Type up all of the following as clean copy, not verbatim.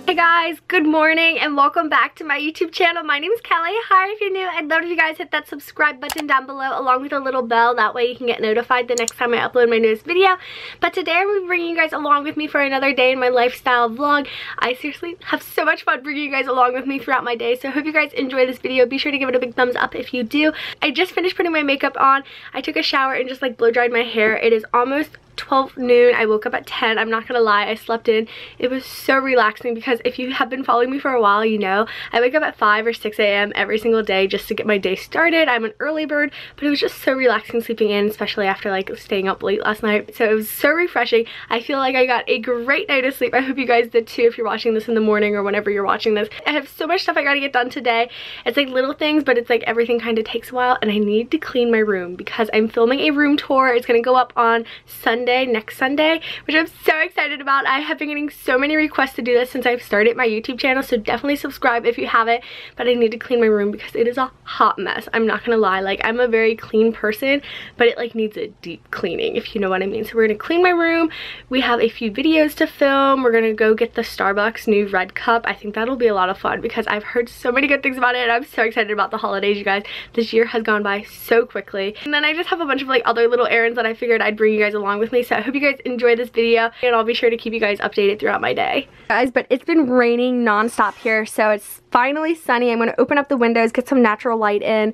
Hey guys, good morning and welcome back to my YouTube channel. My name is Kelly. Hi if you're new. I'd love if you guys hit that subscribe button down below along with a little bell. That way you can get notified the next time I upload my newest video. But today I'm going to be bringing you guys along with me for another day in my lifestyle vlog. I seriously have so much fun bringing you guys along with me throughout my day. So I hope you guys enjoy this video. Be sure to give it a big thumbs up if you do. I just finished putting my makeup on. I took a shower and just like blow dried my hair. It is almost 12 noon. I woke up at 10. I'm not gonna lie, I slept in. It was so relaxing because if you have been following me for a while, you know I wake up at 5 or 6 a.m. every single day just to get my day started. I'm an early bird, but it was just so relaxing sleeping in, especially after like staying up late last night. So it was so refreshing. I feel like I got a great night of sleep. I hope you guys did too if you're watching this in the morning or whenever you're watching this. I have so much stuff I gotta get done today. It's like little things, but it's like everything kind of takes a while, and I need to clean my room because I'm filming a room tour. It's gonna go up on Sunday, next Sunday, which I'm so excited about. I have been getting so many requests to do this since I've started my YouTube channel, so definitely subscribe if you haven't. But I need to clean my room because it is a hot mess. I'm not gonna lie, like I'm a very clean person, but it like needs a deep cleaning, if you know what I mean. So we're gonna clean my room. We have a few videos to film. We're gonna go get the Starbucks new red cup. I think that'll be a lot of fun because I've heard so many good things about it and I'm so excited about the holidays, you guys. This year has gone by so quickly. And then I just have a bunch of like other little errands that I figured I'd bring you guys along with me. So I hope you guys enjoy this video and I'll be sure to keep you guys updated throughout my day. Guys, but it's been raining non-stop here, so it's finally sunny. I'm gonna open up the windows, get some natural light in.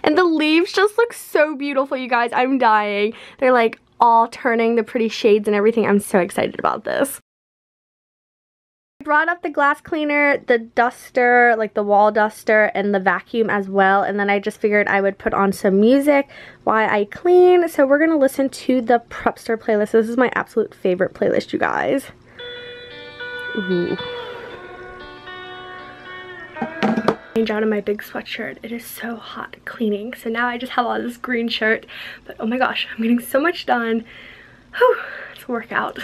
And the leaves just look so beautiful, you guys. I'm dying. They're like all turning the pretty shades and everything. I'm so excited about this. I brought up the glass cleaner, the duster, like the wall duster, and the vacuum as well. And then I just figured I would put on some music while I clean. So we're going to listen to the Prepster playlist. This is my absolute favorite playlist, you guys. Ooh. Change out of my big sweatshirt. It is so hot cleaning. So now I just have on this green shirt. But oh my gosh, I'm getting so much done. Whew, it's a workout.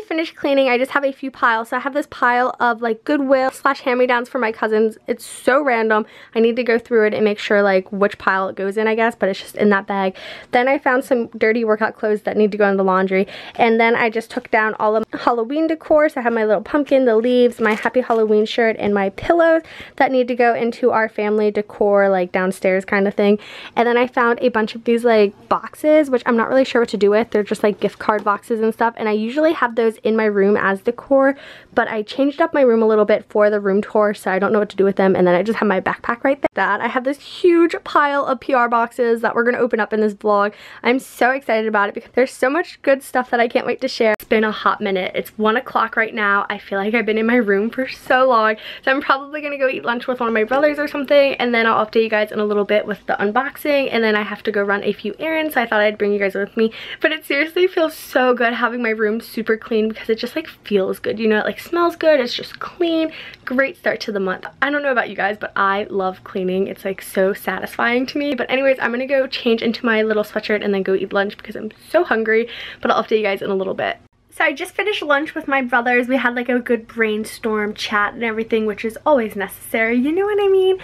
Finished cleaning. I just have a few piles. So I have this pile of like Goodwill / hand-me-downs for my cousins. It's so random. I need to go through it and make sure like which pile it goes in, I guess, but it's just in that bag. Then I found some dirty workout clothes that need to go in the laundry. And then I just took down all of Halloween decor. So I have my little pumpkin, the leaves, my happy Halloween shirt, and my pillows that need to go into our family decor, like downstairs kind of thing. And then I found a bunch of these like boxes, which I'm not really sure what to do with. They're just like gift card boxes and stuff. And I usually have those in my room as decor, but I changed up my room a little bit for the room tour, so I don't know what to do with them. And then I just have my backpack right there. I have this huge pile of PR boxes that we're going to open up in this vlog. I'm so excited about it because there's so much good stuff that I can't wait to share. It's been a hot minute. It's 1 o'clock right now. I feel like I've been in my room for so long, so I'm probably going to go eat lunch with one of my brothers or something, and then I'll update you guys in a little bit with the unboxing. And then I have to go run a few errands, so I thought I'd bring you guys with me. But it seriously feels so good having my room super clean because it just like feels good, you know. It like smells good. It's just clean. Great start to the month. I don't know about you guys, but I love cleaning. It's like so satisfying to me. But anyways, I'm gonna go change into my little sweatshirt and then go eat lunch because I'm so hungry, but I'll update you guys in a little bit. So I just finished lunch with my brothers. We had like a good brainstorm chat and everything, which is always necessary, you know what I mean?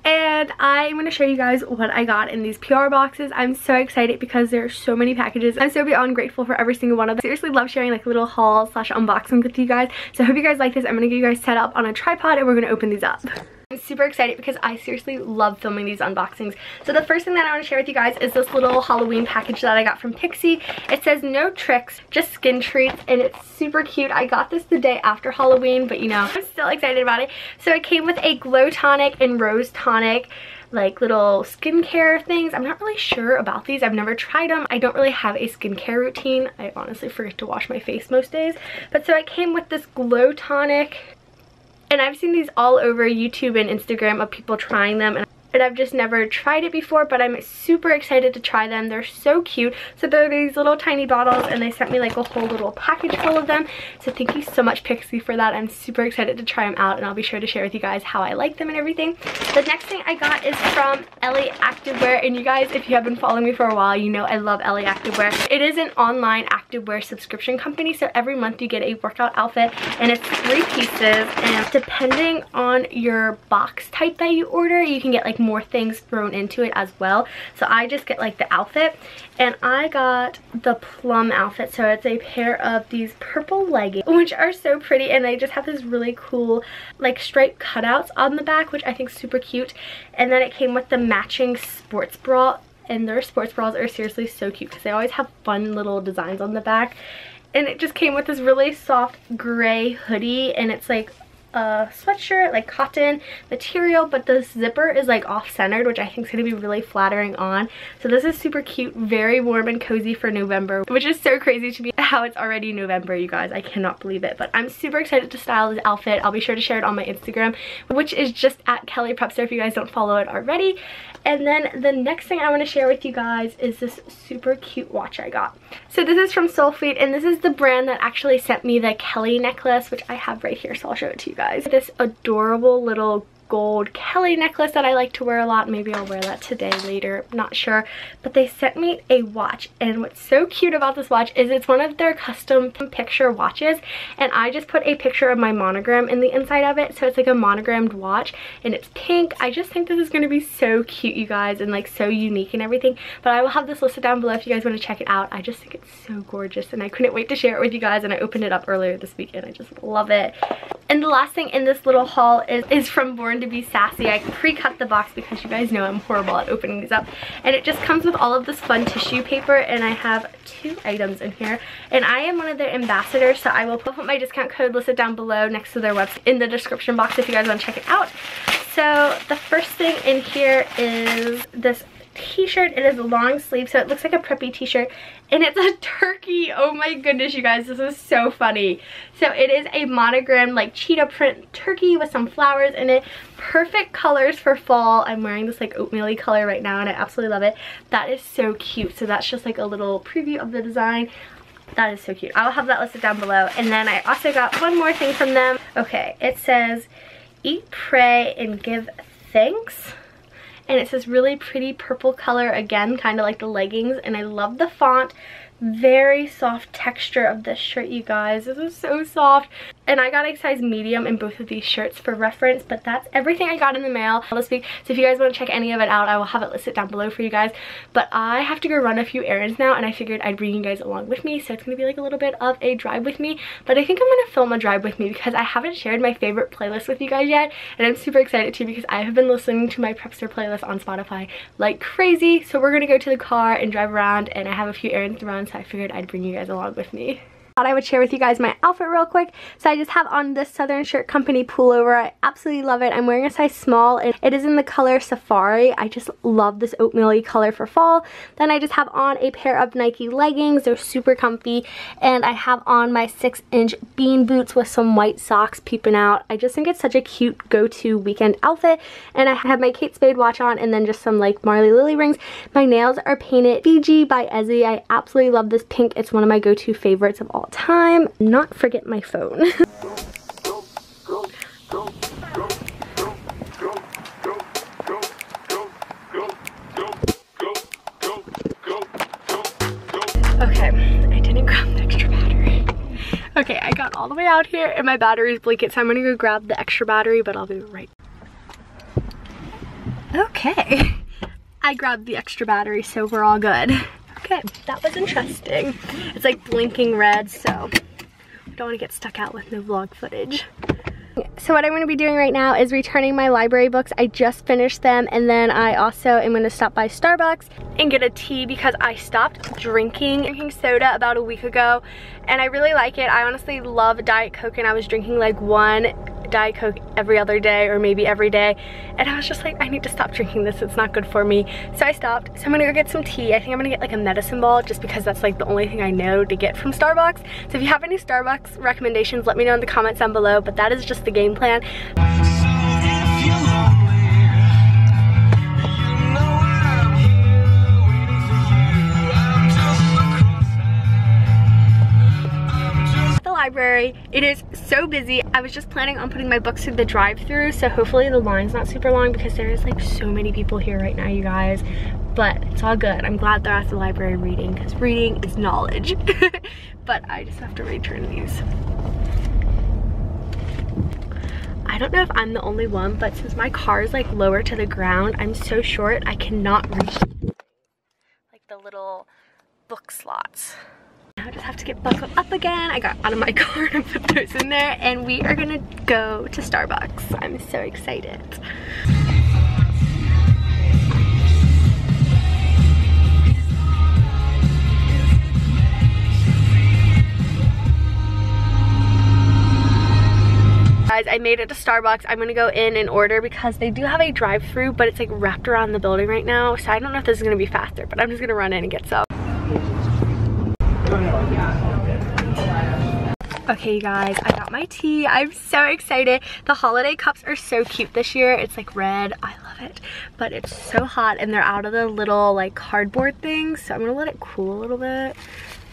And I'm going to show you guys what I got in these PR boxes. I'm so excited because there are so many packages. I'm so beyond grateful for every single one of them. I seriously love sharing like little haul / unboxing with you guys. So I hope you guys like this. I'm going to get you guys set up on a tripod and we're going to open these up. I'm super excited because I seriously love filming these unboxings. So the first thing that I want to share with you guys is this little Halloween package that I got from Pixie. It says no tricks, just skin treats, and it's super cute. I got this the day after Halloween, but you know, I'm still excited about it. So it came with a glow tonic and rose tonic like little skincare things. I'm not really sure about these. I've never tried them. I don't really have a skincare routine. I honestly forget to wash my face most days. But so it came with this glow tonic, and I've seen these all over YouTube and Instagram of people trying them, and I've just never tried it before, but I'm super excited to try them. They're so cute. So they're these little tiny bottles, and they sent me like a whole little package full of them. So thank you so much, Pixie, for that. I'm super excited to try them out, and I'll be sure to share with you guys how I like them and everything. The next thing I got is from LA Activewear, and you guys, if you have been following me for a while, you know I love LA Activewear. It is an online activewear subscription company, so every month you get a workout outfit, and it's 3 pieces, and depending on your box type that you order, you can get like more things thrown into it as well. So I just get like the outfit, and I got the plum outfit. So it's a pair of these purple leggings, which are so pretty, and they just have this really cool like striped cutouts on the back, which I think is super cute. And then it came with the matching sports bra, and their sports bras are seriously so cute because they always have fun little designs on the back. And it just came with this really soft gray hoodie, and it's like a sweatshirt, like cotton material, but the zipper is like off-centered, which I think is going to be really flattering on. So this is super cute, very warm and cozy for November, which is so crazy to me how it's already November, you guys. I cannot believe it, but I'm super excited to style this outfit. I'll be sure to share it on my Instagram, which is just at Kellyprepster if you guys don't follow it already. And then the next thing I want to share with you guys is this super cute watch I got. So this is from Soulfleet, and this is the brand that actually sent me the Kelly necklace, which I have right here, so I'll show it to you guys. This adorable little gold Kelly necklace that I like to wear a lot. Maybe I'll wear that today, later, not sure. But they sent me a watch, and what's so cute about this watch is it's one of their custom picture watches, and I just put a picture of my monogram in the inside of it. So it's like a monogrammed watch, and it's pink. I just think this is going to be so cute, you guys, and like so unique and everything. But I will have this listed down below if you guys want to check it out. I just think it's so gorgeous, and I couldn't wait to share it with you guys, and I opened it up earlier this weekend. I just love it. And the last thing in this little haul is from Born to Be Sassy. I pre-cut the box because you guys know I'm horrible at opening these up. And it just comes with all of this fun tissue paper, and I have 2 items in here. And I am one of their ambassadors, so I will put my discount code listed down below next to their website in the description box if you guys want to check it out. So the first thing in here is this t-shirt. It is a long sleeve, so it looks like a preppy t-shirt, and it's a turkey. Oh my goodness, you guys, this is so funny. So it is a monogram like cheetah print turkey with some flowers in it. Perfect colors for fall. I'm wearing this like oatmeal-y color right now, and I absolutely love it. That is so cute. So that's just like a little preview of the design. That is so cute. I'll have that listed down below. And then I also got one more thing from them. Okay, it says eat, pray, and give thanks. And it's this really pretty purple color, again, kind of like the leggings, and I love the font. Very soft texture of this shirt, you guys. This is so soft. And I got a size medium in both of these shirts for reference, but that's everything I got in the mail this week. So if you guys want to check any of it out, I will have it listed down below for you guys. But I have to go run a few errands now, and I figured I'd bring you guys along with me. So it's going to be like a little bit of a drive with me. But I think I'm going to film a drive with me because I haven't shared my favorite playlist with you guys yet. And I'm super excited too because I have been listening to my Prepster playlist on Spotify like crazy. So we're going to go to the car and drive around, and I have a few errands to run. So I figured I'd bring you guys along with me. Thought I would share with you guys my outfit real quick. So I just have on this Southern Shirt Company pullover. I absolutely love it. I'm wearing a size small, and it is in the color Safari. I just love this oatmeal-y color for fall. Then I just have on a pair of Nike leggings. They're super comfy, and I have on my 6-inch bean boots with some white socks peeping out. I just think it's such a cute go-to weekend outfit. And I have my Kate Spade watch on, and then just some like Marley Lily rings. My nails are painted Fiji by Ezzy. I absolutely love this pink. It's one of my go-to favorites of all time. Not forget my phone. Okay, I didn't grab the extra battery. Okay, I got all the way out here and my battery's blinking, so I'm gonna go grab the extra battery, but I'll be right. Okay, I grabbed the extra battery, so we're all good. Okay, that was interesting. It's like blinking red, so I don't want to get stuck out with no vlog footage. So what I'm going to be doing right now is returning my library books. I just finished them, and then I also am going to stop by Starbucks and get a tea because I stopped drinking soda about a week ago, and I really like it. I honestly love Diet Coke, and I was drinking like one Diet Coke every other day or maybe every day, and I was just like, I need to stop drinking this, it's not good for me. So I stopped. So I'm gonna go get some tea. I think I'm gonna get like a medicine ball just because that's like the only thing I know to get from Starbucks. So if you have any Starbucks recommendations, let me know in the comments down below, but that is just the game plan. Library. It is so busy. I was just planning on putting my books through the drive-through, so hopefully the line's not super long because there is like so many people here right now, you guys, but it's all good. I'm glad they're at the library reading because reading is knowledge. But I just have to return these. I don't know if I'm the only one, but since my car is like lower to the ground, I'm so short I cannot reach like the little book slots. I just have to get buckled up again. I got out of my car and put those in there, and we are gonna go to Starbucks. I'm so excited. Guys, I made it to Starbucks. I'm gonna go in and order because they do have a drive-through, but it's like wrapped around the building right now, so I don't know if this is gonna be faster, but I'm just gonna run in and get some. Okay, you guys, I got my tea. I'm so excited. The holiday cups are so cute this year. It's like red. I love it. But it's so hot and they're out of the little like cardboard things. So I'm gonna let it cool a little bit.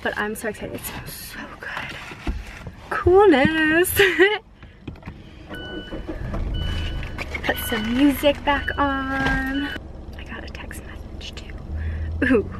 But I'm so excited. It smells so good. Coolness. Put some music back on. I got a text message too. Ooh.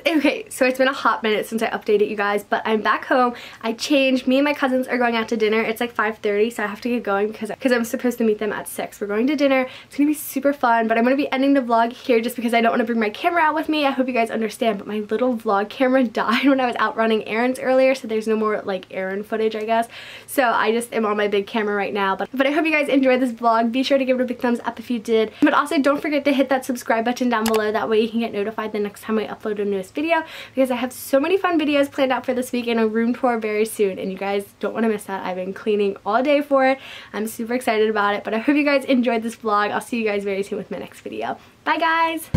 Okay, so it's been a hot minute since I updated you guys, but I'm back home. I changed. Me and my cousins are going out to dinner. It's like 5:30, so I have to get going because I'm supposed to meet them at 6. We're going to dinner. It's gonna be super fun, but I'm gonna be ending the vlog here just because I don't want to bring my camera out with me. I hope you guys understand, but my little vlog camera died when I was out running errands earlier, so there's no more like errand footage, I guess. So I just am on my big camera right now, but I hope you guys enjoyed this vlog. Be sure to give it a big thumbs up if you did, but also don't forget to hit that subscribe button down below. That way you can get notified the next time I upload a newest video, because I have so many fun videos planned out for this week and a room tour very soon, and you guys don't want to miss that. I've been cleaning all day for it. I'm super excited about it, but I hope you guys enjoyed this vlog. I'll see you guys very soon with my next video. Bye, guys!